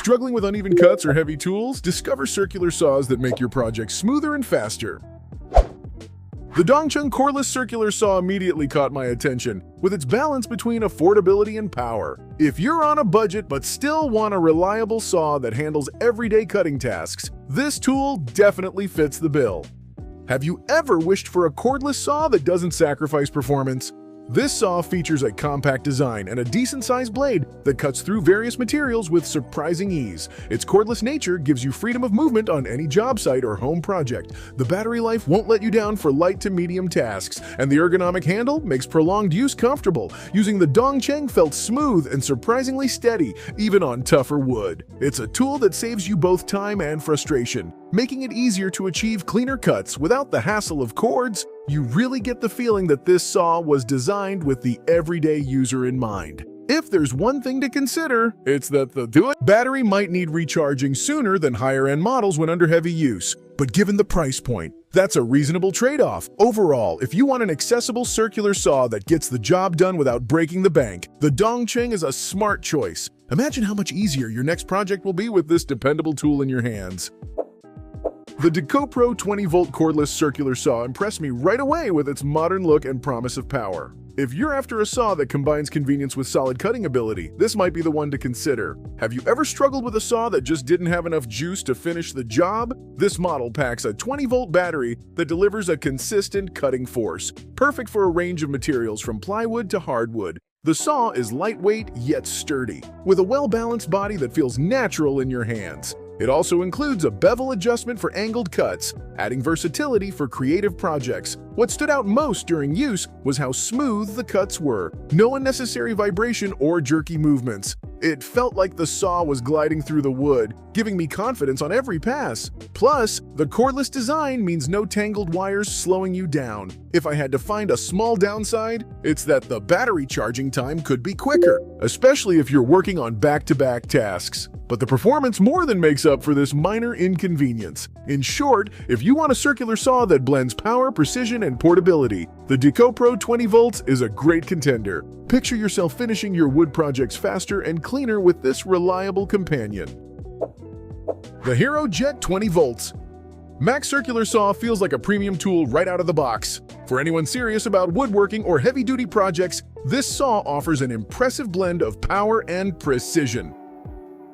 Struggling with uneven cuts or heavy tools? Discover circular saws that make your project smoother and faster. The Dongcheng cordless circular saw immediately caught my attention, with its balance between affordability and power. If you're on a budget but still want a reliable saw that handles everyday cutting tasks, this tool definitely fits the bill. Have you ever wished for a cordless saw that doesn't sacrifice performance? This saw features a compact design and a decent-sized blade that cuts through various materials with surprising ease. Its cordless nature gives you freedom of movement on any job site or home project. The battery life won't let you down for light to medium tasks, and the ergonomic handle makes prolonged use comfortable. Using the Dongcheng felt smooth and surprisingly steady, even on tougher wood. It's a tool that saves you both time and frustration, making it easier to achieve cleaner cuts without the hassle of cords. You really get the feeling that this saw was designed with the everyday user in mind. If there's one thing to consider, it's that the battery might need recharging sooner than higher-end models when under heavy use. But given the price point, that's a reasonable trade-off. Overall, if you want an accessible circular saw that gets the job done without breaking the bank, the Dongcheng is a smart choice. Imagine how much easier your next project will be with this dependable tool in your hands. The DecoPro 20-volt cordless circular saw impressed me right away with its modern look and promise of power. If you're after a saw that combines convenience with solid cutting ability, this might be the one to consider. Have you ever struggled with a saw that just didn't have enough juice to finish the job? This model packs a 20-volt battery that delivers a consistent cutting force, perfect for a range of materials from plywood to hardwood. The saw is lightweight yet sturdy, with a well-balanced body that feels natural in your hands. It also includes a bevel adjustment for angled cuts, adding versatility for creative projects. What stood out most during use was how smooth the cuts were. No unnecessary vibration or jerky movements. It felt like the saw was gliding through the wood, giving me confidence on every pass. Plus, the cordless design means no tangled wires slowing you down. If I had to find a small downside, it's that the battery charging time could be quicker, especially if you're working on back-to-back tasks. But the performance more than makes up for this minor inconvenience. In short, if you want a circular saw that blends power, precision, and portability, the DecoPro 20 volts is a great contender. Picture yourself finishing your wood projects faster and cleaner with this reliable companion. The Hero Jet 20 volts. Max Circular Saw feels like a premium tool right out of the box. For anyone serious about woodworking or heavy-duty projects, this saw offers an impressive blend of power and precision.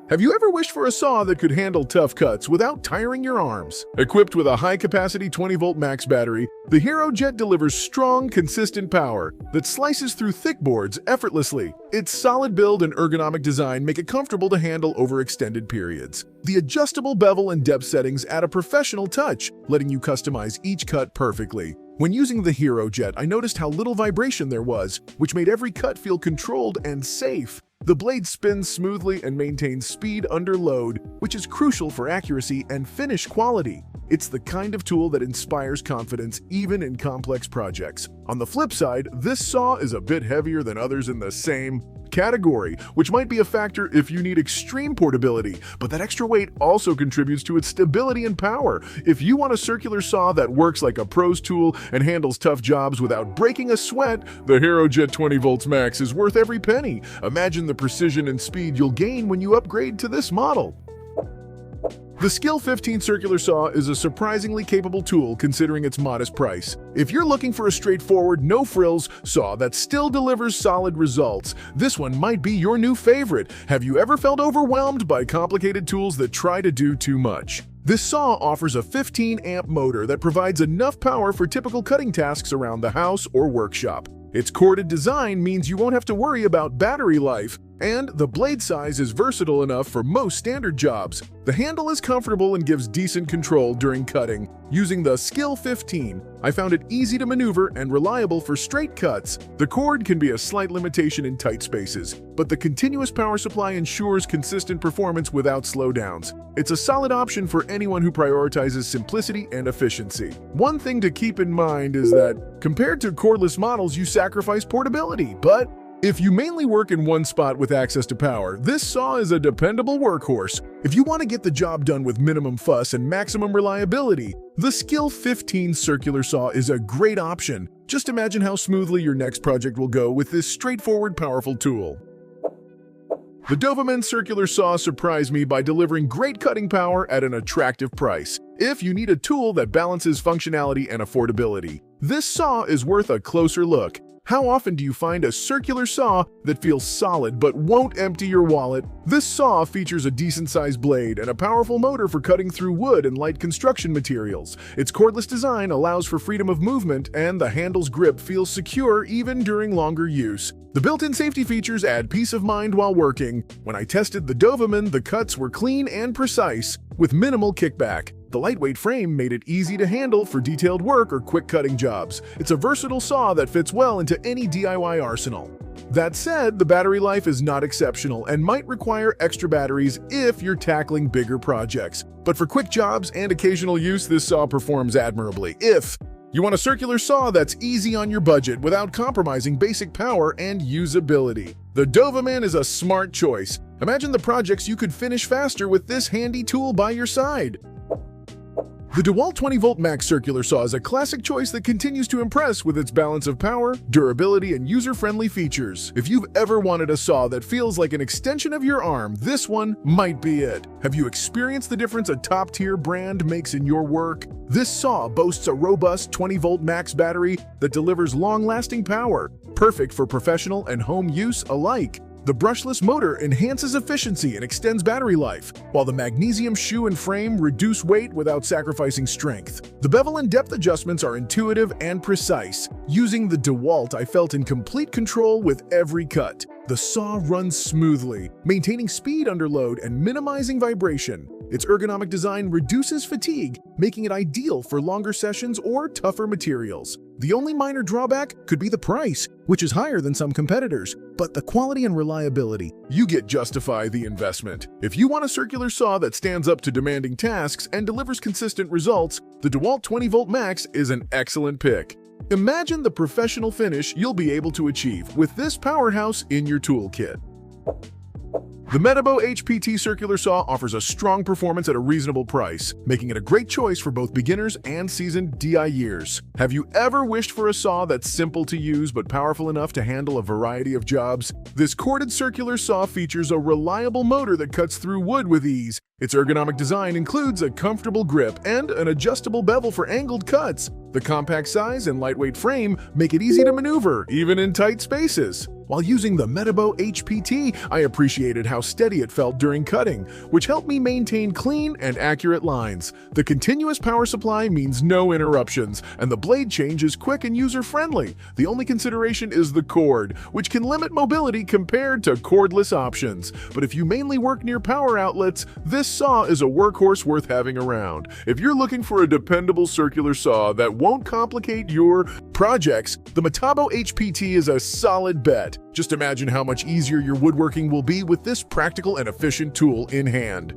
Have you ever wished for a saw that could handle tough cuts without tiring your arms? Equipped with a high-capacity 20-volt max battery, the Hero Jet delivers strong, consistent power that slices through thick boards effortlessly. Its solid build and ergonomic design make it comfortable to handle over extended periods. The adjustable bevel and depth settings add a professional touch, letting you customize each cut perfectly. When using the Hero Jet, I noticed how little vibration there was, which made every cut feel controlled and safe. The blade spins smoothly and maintains speed under load, which is crucial for accuracy and finish quality. It's the kind of tool that inspires confidence even in complex projects. On the flip side, this saw is a bit heavier than others in the same category, which might be a factor if you need extreme portability, but that extra weight also contributes to its stability and power. If you want a circular saw that works like a pro's tool and handles tough jobs without breaking a sweat, the Hero Jet 20 volts max is worth every penny. Imagine the precision and speed you'll gain when you upgrade to this model. The Skill 15 circular saw is a surprisingly capable tool considering its modest price. If you're looking for a straightforward, no-frills saw that still delivers solid results, this one might be your new favorite. Have you ever felt overwhelmed by complicated tools that try to do too much? This saw offers a 15-amp motor that provides enough power for typical cutting tasks around the house or workshop. Its corded design means you won't have to worry about battery life, and the blade size is versatile enough for most standard jobs. The handle is comfortable and gives decent control during cutting. Using the Skill 15, I found it easy to maneuver and reliable for straight cuts. The cord can be a slight limitation in tight spaces, but the continuous power supply ensures consistent performance without slowdowns. It's a solid option for anyone who prioritizes simplicity and efficiency. One thing to keep in mind is that, compared to cordless models, you sacrifice portability, but if you mainly work in one spot with access to power, this saw is a dependable workhorse. If you want to get the job done with minimum fuss and maximum reliability, the Skill 15 circular saw is a great option. Just imagine how smoothly your next project will go with this straightforward, powerful tool. The Doberman circular saw surprised me by delivering great cutting power at an attractive price. If you need a tool that balances functionality and affordability, this saw is worth a closer look. How often do you find a circular saw that feels solid but won't empty your wallet? This saw features a decent-sized blade and a powerful motor for cutting through wood and light construction materials. Its cordless design allows for freedom of movement, and the handle's grip feels secure even during longer use. The built-in safety features add peace of mind while working. When I tested the Doberman, the cuts were clean and precise, with minimal kickback. The lightweight frame made it easy to handle for detailed work or quick cutting jobs. It's a versatile saw that fits well into any DIY arsenal. That said, the battery life is not exceptional and might require extra batteries if you're tackling bigger projects. But for quick jobs and occasional use, this saw performs admirably. If you want a circular saw that's easy on your budget without compromising basic power and usability, the Doberman is a smart choice. Imagine the projects you could finish faster with this handy tool by your side. The DeWalt 20-volt max circular saw is a classic choice that continues to impress with its balance of power, durability, and user-friendly features. If you've ever wanted a saw that feels like an extension of your arm, this one might be it. Have you experienced the difference a top-tier brand makes in your work? This saw boasts a robust 20-volt max battery that delivers long-lasting power, perfect for professional and home use alike. The brushless motor enhances efficiency and extends battery life, while the magnesium shoe and frame reduce weight without sacrificing strength. The bevel and depth adjustments are intuitive and precise. Using the DeWalt, I felt in complete control with every cut. The saw runs smoothly, maintaining speed under load and minimizing vibration. Its ergonomic design reduces fatigue, making it ideal for longer sessions or tougher materials. The only minor drawback could be the price, which is higher than some competitors, but the quality and reliability, you get justify the investment. If you want a circular saw that stands up to demanding tasks and delivers consistent results, the DeWalt 20-volt Max is an excellent pick. Imagine the professional finish you'll be able to achieve with this powerhouse in your toolkit. The Metabo HPT circular saw offers a strong performance at a reasonable price, making it a great choice for both beginners and seasoned DIYers. Have you ever wished for a saw that's simple to use but powerful enough to handle a variety of jobs? This corded circular saw features a reliable motor that cuts through wood with ease. Its ergonomic design includes a comfortable grip and an adjustable bevel for angled cuts. The compact size and lightweight frame make it easy to maneuver, even in tight spaces. While using the Metabo HPT, I appreciated how steady it felt during cutting, which helped me maintain clean and accurate lines. The continuous power supply means no interruptions, and the blade change is quick and user-friendly. The only consideration is the cord, which can limit mobility compared to cordless options. But if you mainly work near power outlets, this saw is a workhorse worth having around. If you're looking for a dependable circular saw that won't complicate your projects, the Metabo HPT is a solid bet. Just imagine how much easier your woodworking will be with this practical and efficient tool in hand.